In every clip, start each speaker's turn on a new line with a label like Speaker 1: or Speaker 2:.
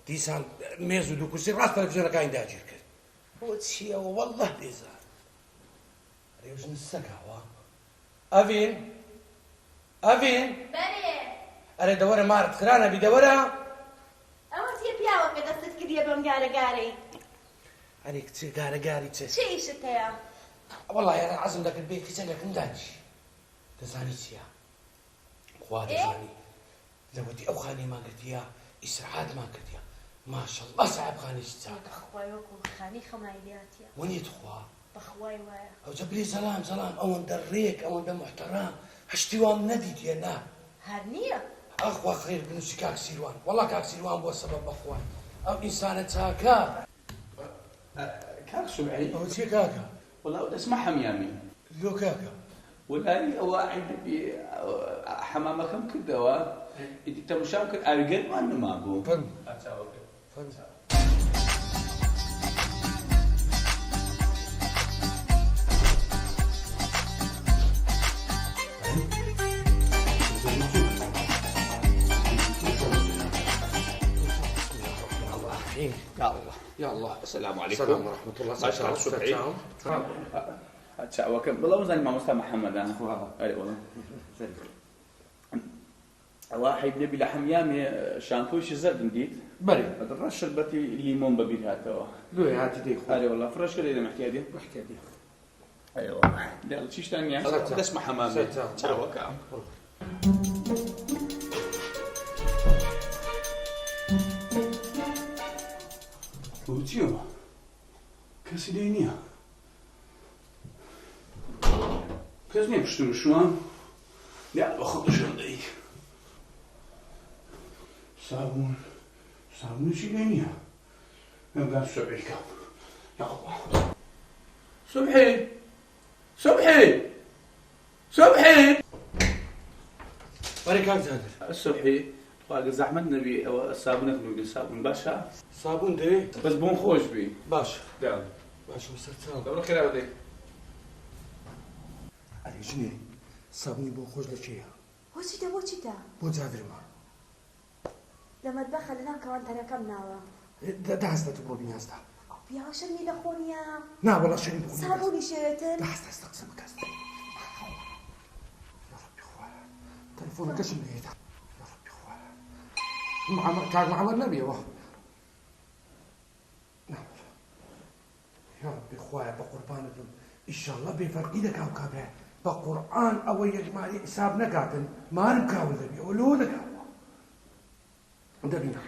Speaker 1: دیسان مێز و دوو کورسی ڕاست تەلەڤیزیۆنەکانی داگیر کرد بۆ چییەوە وەڵڵە بێزار ڕێژن سەگاوە ئەڤین ئەڤین ئەرێ دەوەرە مارت خرانە بی دەوەرە
Speaker 2: ئەوە چێ پیاوە کە دەستت کردیە بەم گارەگارەی
Speaker 1: ئەرێ کچێ گارەگاری چێ
Speaker 2: چی ئیشت هەیە
Speaker 1: وەڵڵای ئەرە عەزم دەکرد بێ کچەکەکەم داچی دەزانی چییە خوا دەزانی لەوەتی ئەو خانەیەمان کردیە ئیسراحاتمان کردیە ماشەڵڵا ساحێبخانەیەکی چاکە
Speaker 2: بەخوای وەکو خانی خەمایلاتیە
Speaker 1: وەنیت خوا
Speaker 2: بەخوای وایە
Speaker 1: ئەوجە بری سەلام سەلام ئەوەندە ڕێک ئەوەندە محتەرام هەشتیوان نەدیتیە نا
Speaker 2: هەر نییە
Speaker 1: ئەخوا خێر بنووسی کاک سیروان وەڵا کاک سیروان بۆ سەبەب بەخوای ئەو ئینسانە چاکە
Speaker 3: كاك سبعي
Speaker 1: ئەوە چێ کاکە
Speaker 3: والله اسمه حميامي
Speaker 1: لۆ کاکە
Speaker 3: والله هو عند حمامة كم كدوا إذا تمشى ممكن أرجل ما أنا ما أبو
Speaker 1: فن
Speaker 3: يا الله يا الله السلام عليكم
Speaker 1: السلام ورحمة الله
Speaker 3: ما شاء الله سبعي وكم والله مزاني مع مصطفى محمد أنا أي والله واحد نبي لحم يامي شامبوش زرد جديد
Speaker 1: بري
Speaker 3: هذا الرش شربتي ليمون ببيت هاتوا
Speaker 1: لوي هاتي دي خو
Speaker 3: أي والله فرش كده إذا محكي هذه
Speaker 1: بحكي دي
Speaker 3: أي والله يلا شيش ثانية بس اسمه حمامي تشاو كام وتيو كاسيدينيا كازني بشتري شو لا باخذ شو عندي صابون شيلينيا نبغى سبعي كاب يا الله صبحي
Speaker 1: بري كاك زادر
Speaker 3: الصبحي قال زحمة نبي الصابون نقول صابون باشا
Speaker 1: صابون دي
Speaker 3: بس بون خوش بي
Speaker 1: باش
Speaker 3: دام
Speaker 1: باش مسرتان
Speaker 3: دبر خير بدي
Speaker 1: ئەرێ ژنێ سابونی بۆ خۆش لە چێە
Speaker 2: بۆ چیتە
Speaker 1: بۆ جاگرما
Speaker 2: لە مەتبەخە لە ناو کەوانتەرەکەم ناوە
Speaker 1: داهستە بۆ بینیازدا
Speaker 2: ئەو پیاوە شەرمی لە خۆنیە
Speaker 1: ناوەڵا شەری بۆ
Speaker 2: سابوونی شێتر
Speaker 1: داهستە قسە بکەستە یا ڕەبی خوایە تەلەفۆنەکەشم لێدا یا ڕەبی خوایە کاک محەممەد نەبێەوە یا ڕەبی خوایە بە قوربانتم ئیشەڵڵا بێفەرقی دەکا و کابرا بە قورئان ئەوە یەکماری حساب نەکاتن مارم کاوە دەبێ ئەوە لۆ دەکاوە دەبینە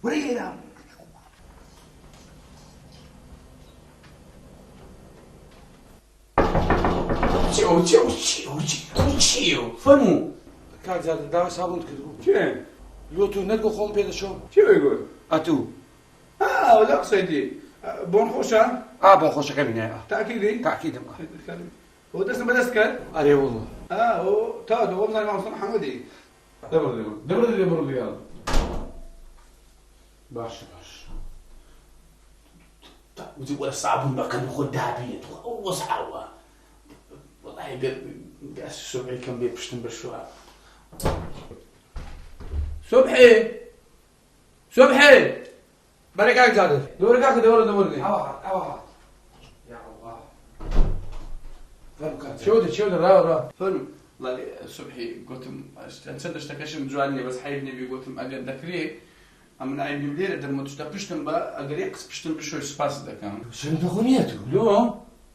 Speaker 1: وەرە ئێرە
Speaker 3: چیو فهمو
Speaker 1: کاک زادە داوای سابوونت کردبوو
Speaker 3: كيف
Speaker 1: لۆ تو نەرگە خۆم پێدەشۆم
Speaker 3: شو يقول
Speaker 1: ئەتوو
Speaker 3: لا قصيدي بون خوشا
Speaker 1: بۆ خۆشەکە بینایە
Speaker 3: تأكيدي
Speaker 1: تاکیدم
Speaker 3: هو دسم بدسكر
Speaker 1: ئەرێ وڵڵە
Speaker 3: هو تاد هو من الإمام محمدي دبر يلا باش وزي ولا صعب ما كان ياخذ دهبية وصعوة والله بس السبعي كان بيبشتم بالشوع صبحي
Speaker 1: بري کاک زادە
Speaker 3: دوري
Speaker 1: ئەوە یا الله فەرم کاک
Speaker 3: شو ده را فيلم والله الصبحي قلتم نسد اشتكشم جواني بس حيبني بيقولتم اجل ذكري أمن عيب مدير ده ما تشتبشتم بقى أجل يقص بشتم بشوي سباس ده كان
Speaker 1: شنو تغنيته
Speaker 3: لو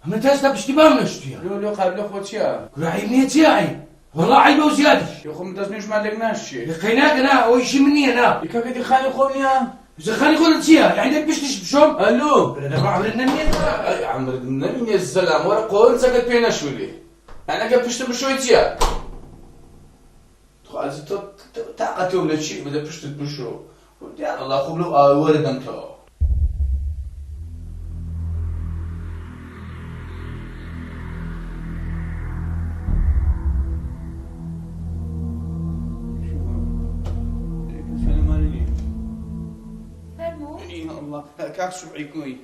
Speaker 1: هم تاستا باشتباه من اشتيا
Speaker 3: لو قابل أخوة شيا
Speaker 1: عيبني تياعي والله عيبه وزيادة
Speaker 3: يا أخو متزنيش ما لقناش شيء
Speaker 1: لقيناك أنا أو شيء مني أنا
Speaker 3: يكاك دي خاني خونيا
Speaker 1: إذا خلي قول تيا يعني دك بشتش بشوم
Speaker 3: ألو
Speaker 1: أنا بعمل النمية
Speaker 3: يا عمر النبي الزلام ورا قول سكت بينا شولي أنا قبل بشتم بشوي تيا خلاص طاقتي ولا شيء بدأ بشتم بشو يا الله خبلو وردم تو الله كاك سبعي كوي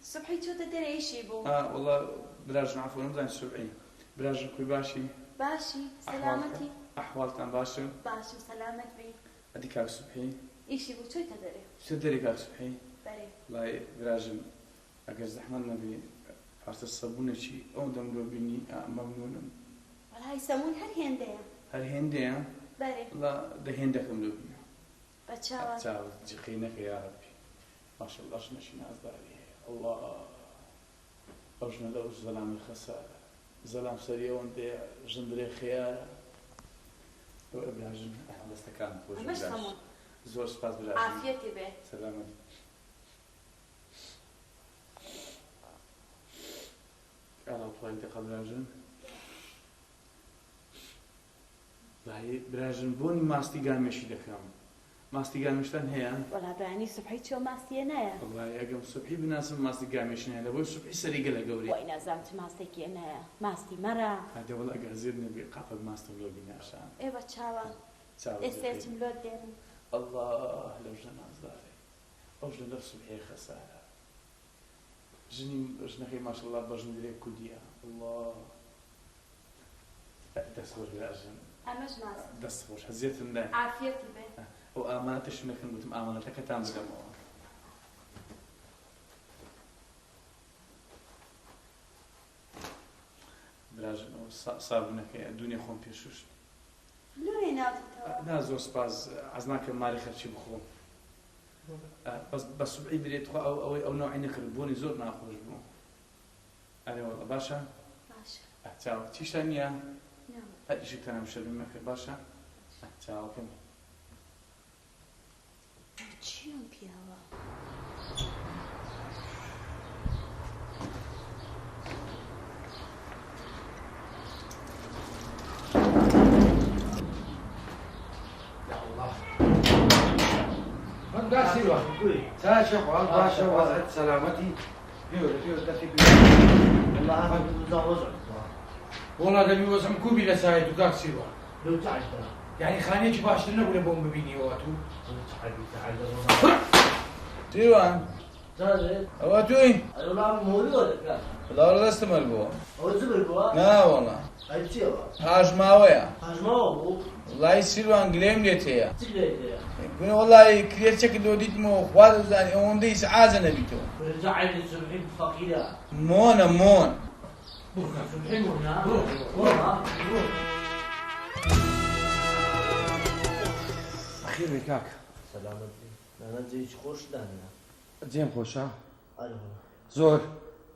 Speaker 2: صبحي شو تدري ايش يبو
Speaker 3: والله براجن عفوا نبدا السبعي براجن كوي باشي
Speaker 2: باشي سلامتي
Speaker 3: أحوالتان باشا؟
Speaker 2: باشم سلامت بی.
Speaker 3: أدي كاك صبحي؟
Speaker 2: إيشي بو چوی تداری؟
Speaker 3: شو تدري كاك صبحي؟
Speaker 2: بله.
Speaker 3: والله براجم أجر زحمة نبي عرفت الصابونة شيء أو دم لو بيني ممنون.
Speaker 2: ولی های سمون هر هنده.
Speaker 3: هل هندي ها؟
Speaker 2: بله.
Speaker 3: لا ده هندكم لو بيني.
Speaker 2: بچه‌ها.
Speaker 3: بچه‌ها جقينك يا ربي. ما شاء الله شنو شنو أزداري الله. أرجو لو زلام الخسارة. زلام سريع وانت جندري خيار. براجم بس تكلم فوق.
Speaker 2: مش سمون.
Speaker 3: زور سباز براجم.
Speaker 2: عافيتي به.
Speaker 3: سلامت. أنا طلعت قبراجن. لاي براجن بوني ماستيجان مشي دكام. ماستيجان مشتن هي.
Speaker 2: ولا بعاني صبحي شو ماستي نايا.
Speaker 3: والله أجمع صبحي بناسم ماستيجان مشي هذا بقول صبحي سريع لا قوري.
Speaker 2: وين زمت ماستي نايا. ماستي مرة.
Speaker 3: هذا والله جازرني بقافة ماستر لو بينا عشان.
Speaker 2: إيه بچه‌ها. استيت ملود دارم.
Speaker 3: الله لو جنا زاري. أوجد نفس صبحي خسارة. جني جنخي ما شاء الله بجن لي كوديا. الله. دستخوش براجن.
Speaker 2: أمش ماست.
Speaker 3: دستخوش هزيت الناي.
Speaker 2: عافيتي به.
Speaker 3: وآمانتش منك قلت آمانتك تام بدمو. براجن صابنك الدنيا خون بيشوش.
Speaker 2: لوري ناوتي تو.
Speaker 3: لا زور سباز عزناك ماري خرشي بخو. بس سبعي بريت أو نوع عينك ربوني زور ناخوش بو. أنا والله باشا.
Speaker 2: باشا.
Speaker 3: تاو تيشانيا.
Speaker 2: نعم.
Speaker 3: هذا شيء كلام شربي مك باشا. تاو كم.
Speaker 2: چیون پیاوه؟
Speaker 1: يا الله. من قاعد سيوا؟ ساشا قال باشا وضعت سلامتي. بيو ترتيب.
Speaker 4: والله أنا متزوج.
Speaker 1: والله ده بيوزع كوبي لسايد وقاعد سيوا.
Speaker 4: لو تعرف
Speaker 1: يعني خانيك باش لنا ولا بوم ببيني واتو.
Speaker 3: تيوان.
Speaker 4: زاد.
Speaker 3: أواتوي.
Speaker 4: أنا لا مولود ولا كذا.
Speaker 3: لا ولا استمر بوا.
Speaker 4: هو زبر بوا.
Speaker 3: لا والله.
Speaker 4: هاي بتشيوا.
Speaker 3: هاج ما ويا.
Speaker 4: هاج ما هو.
Speaker 3: والله يصيروا أنجليم ليتيا.
Speaker 4: تقلي.
Speaker 3: يقول والله كريت شكل دوديت مو خواد زاني وندي يسعازن نبيتو.
Speaker 4: ورجع لي السبحين فقيرة.
Speaker 3: مون.
Speaker 4: السبحين هنا. روح.
Speaker 1: أخير وياك.
Speaker 4: سلامتي. أنا جيش خوش دانا.
Speaker 1: زين خوش ها؟
Speaker 4: أنا
Speaker 1: زور.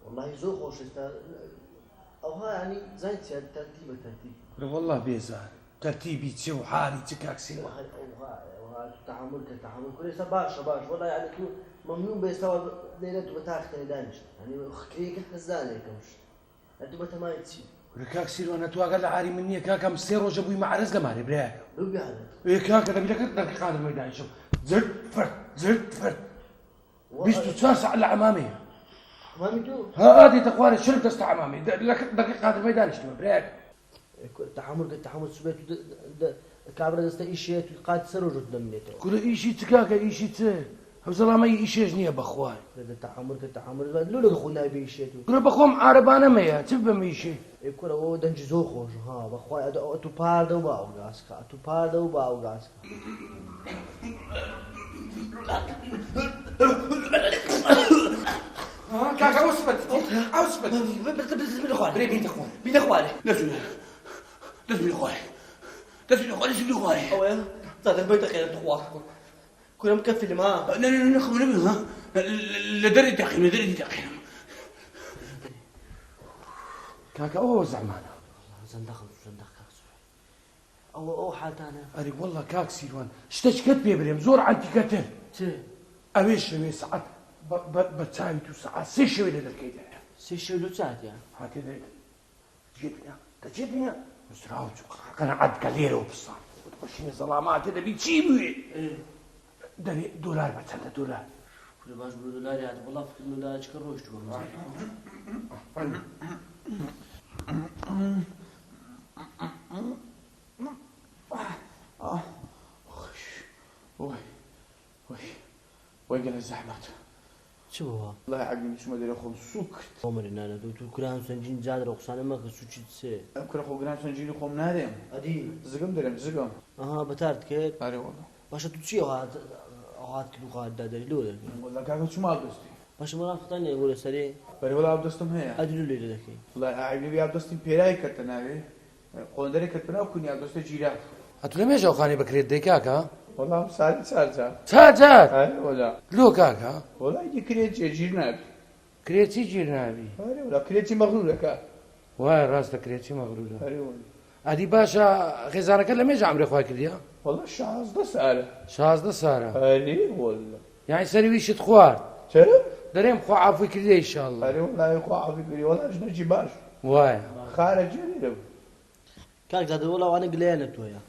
Speaker 4: والله زور خوش أو ها يعني زين ترتيب.
Speaker 1: والله بيزار. ترتيبي تسوي حالي تكاك سوا.
Speaker 4: وها تحمل كل باش والله يعني ممنون بيستوى ليلته بتاخذ دانش يعني خكريك حزانه كمش انتو متى ما يتسي
Speaker 1: ركاك سير وانا تو اقل عاري مني كاكا مسير وجابوي مع رزقه ماري براك.
Speaker 4: لو بهذا.
Speaker 1: ايه كاكا ده بيلك دقيقة على الميدان شوف زرت فرد. بيش تتساسع على عمامي.
Speaker 4: عمامي تو؟
Speaker 1: هذه تقواني شرب تست عمامي لك دقيقة على الميدان شوف براك.
Speaker 4: التحمل سبيت كابرا دست ايشيت قاد سروج قدامنيته.
Speaker 1: كل ايشي تكاكا ايشي ت. هوزلا ما ايشي جنيه بخواي.
Speaker 4: التحمل لولا خونا بيشيتو.
Speaker 1: كل بخوم عربانه ما تبى ميشي.
Speaker 4: يكون هو دنج زو خوش ها بخواي تو باردو باو غاسكا.
Speaker 1: كاكا اثبت.
Speaker 4: بين اخواني. بين اخواني.
Speaker 1: لازم اخواني.
Speaker 4: اوه صار البيت خير تخوا. كنا مكفي معاه.
Speaker 1: لا نخم ها. لدري داخل. كاكا اوه زعمانه.
Speaker 4: زندخ او حالتي انا.
Speaker 1: اري والله كاك سيروان اشتشكت بيبريم زور عنتي كتر.
Speaker 4: تي.
Speaker 1: اويش ساعات بتساوي تو ساعات سيشوي للكيده.
Speaker 4: سيشوي لو ساعات يعني.
Speaker 1: هكذا تجيبنا مسراوج انا عد كليره وبصار وتخشني ظلامات هذا بيجيبوا دني دولار بتسنى دولار.
Speaker 4: كل باش دولار يعني والله في دولار كروش تقول.
Speaker 1: وي قال الزحمة
Speaker 4: چ بووە؟
Speaker 3: والله عقلي شو ما ادري اخو سكت
Speaker 4: ئەومەری نانە تو کوران سنجین جاد ڕۆخسانە مەکە سوچیت سێ
Speaker 3: بكره اخو جران سنجيني خوم نادم
Speaker 4: ئەدی
Speaker 3: زقم درم زقم
Speaker 4: ئەها بەتارت کرد
Speaker 3: اري والله
Speaker 4: باشە تو چی ئەوهات کرد و خاتدا دەری لۆ دەکەی
Speaker 3: والله كاكا شو ما بدستي
Speaker 4: باشە مەڵام خەتانێ بۆ لەسەرێ
Speaker 3: بري والله بدستم هي
Speaker 4: ئەدی لۆ لێرە دەکەی
Speaker 3: والله عقلي بيا بدستي بيراي كتناوي قوندري كتبنا وكوني بدستي جيرات
Speaker 1: ئەتو لە مێژە خانی بکرێت دەی کاکە
Speaker 3: والله سالي سالجا
Speaker 1: چاجار
Speaker 3: اري والله
Speaker 1: لۆ کاکە
Speaker 3: والله يجي كريتي جير نابي
Speaker 1: کرێتی گیر نابی
Speaker 3: اري والله كريتي مغلولة كا
Speaker 1: وای ڕاستە کرێتی مەغرورە
Speaker 3: اري والله
Speaker 1: ئەدی باشە خێزانەکە لە مێژە ئەمرێ خوای کردیە
Speaker 3: والله شاز ده سالة
Speaker 1: 16 سارە
Speaker 3: اري والله
Speaker 1: یعنی سەرویشت خوارد
Speaker 3: شرب
Speaker 1: دەرێم خوا عافوی کردی ئینشاءالله
Speaker 3: اري والله يا اخو عافيك والله ايش نجي باش
Speaker 1: وایە
Speaker 3: خارج جريرة
Speaker 4: کاک دادە وەڵاوانە گلەیە لە توۆیە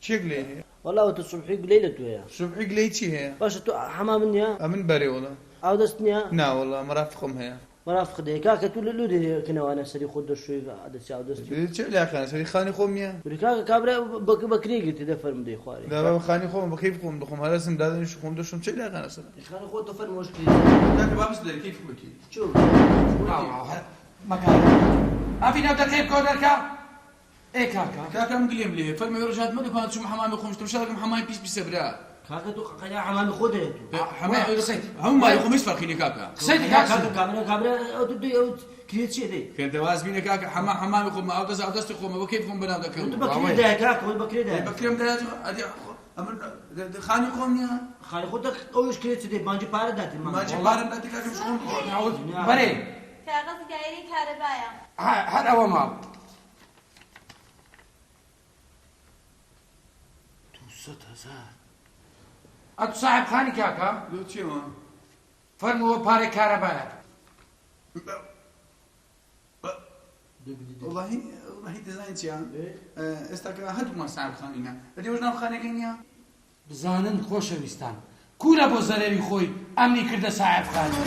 Speaker 3: شكلي
Speaker 4: وەڵاوە تو سوبحی گلەی لە توێیە
Speaker 3: صبحي قليتي هي
Speaker 4: باشە تو حەمام نییە
Speaker 3: من بري والله
Speaker 4: ئاو دەست نییە
Speaker 3: نا والله مرافقهم هي
Speaker 4: مەرافق دەیە کاکە تو لە لۆ دەکەنەوانە سەری خۆ دەشوی دەچی ئاو دەستی
Speaker 3: شو لا خان سري خاني خوم يا
Speaker 4: وری کاکە کابرا بەکرێ گرتی دەفەرم دەی خوارێ
Speaker 3: لا بابا خاني خوم بخيف خوم بخوم هذا اسم دادن شو خوم دشم شو لا خان اصلا
Speaker 4: خانە خۆ تۆ فەرمۆشتی
Speaker 3: ذاك بابس دري كيف بكي
Speaker 4: چۆ
Speaker 1: مەکان ئەفی ناو دەکەی بکەوە دەرکە ئێ کاکە
Speaker 3: كاكا مقليم ليه فرمي رجعت مالك هذا شو حمامي خوم شو شارك حمامي بيس بسبرا
Speaker 4: کاکە تو قەیا حەمامی خۆ دەیە تو
Speaker 3: حمامي
Speaker 1: قصيت.
Speaker 3: هم ما يخوم ايش فرقيني كاكا
Speaker 1: قسەیت
Speaker 4: کاکە
Speaker 1: کاکە
Speaker 4: کابرا ئەو تو دوی ئەو کرێت چێ دەی
Speaker 3: كنت واز بيني كاكا حمامي خوم او دست خوم وكيف خوم بنا ذاك
Speaker 4: تو بەکرێ دایە کاکە خۆی بەکرێ دایە
Speaker 3: بكرم ده ادي امر خاني خوم يا
Speaker 4: خانە خۆ ئەوش کرێت چ دەی مانجی پارە داتی
Speaker 3: ما جي بارم داتي كاكا مش خوم
Speaker 1: بەرێ
Speaker 2: کاغەز گایری کارەبایە
Speaker 1: هەر ئەوە ماڵ ئەتو ساحب خانی کاکە
Speaker 3: لو تشيما
Speaker 1: فەرمووە پارەی کارەبایە
Speaker 3: والله ديزاين يا استاك هدو ما صعب خانينا بدي وجنا خانينا
Speaker 1: بزانن خۆشەویستان کورە بۆ زەرەری خۆی ئەمنی کردە ساحب خانی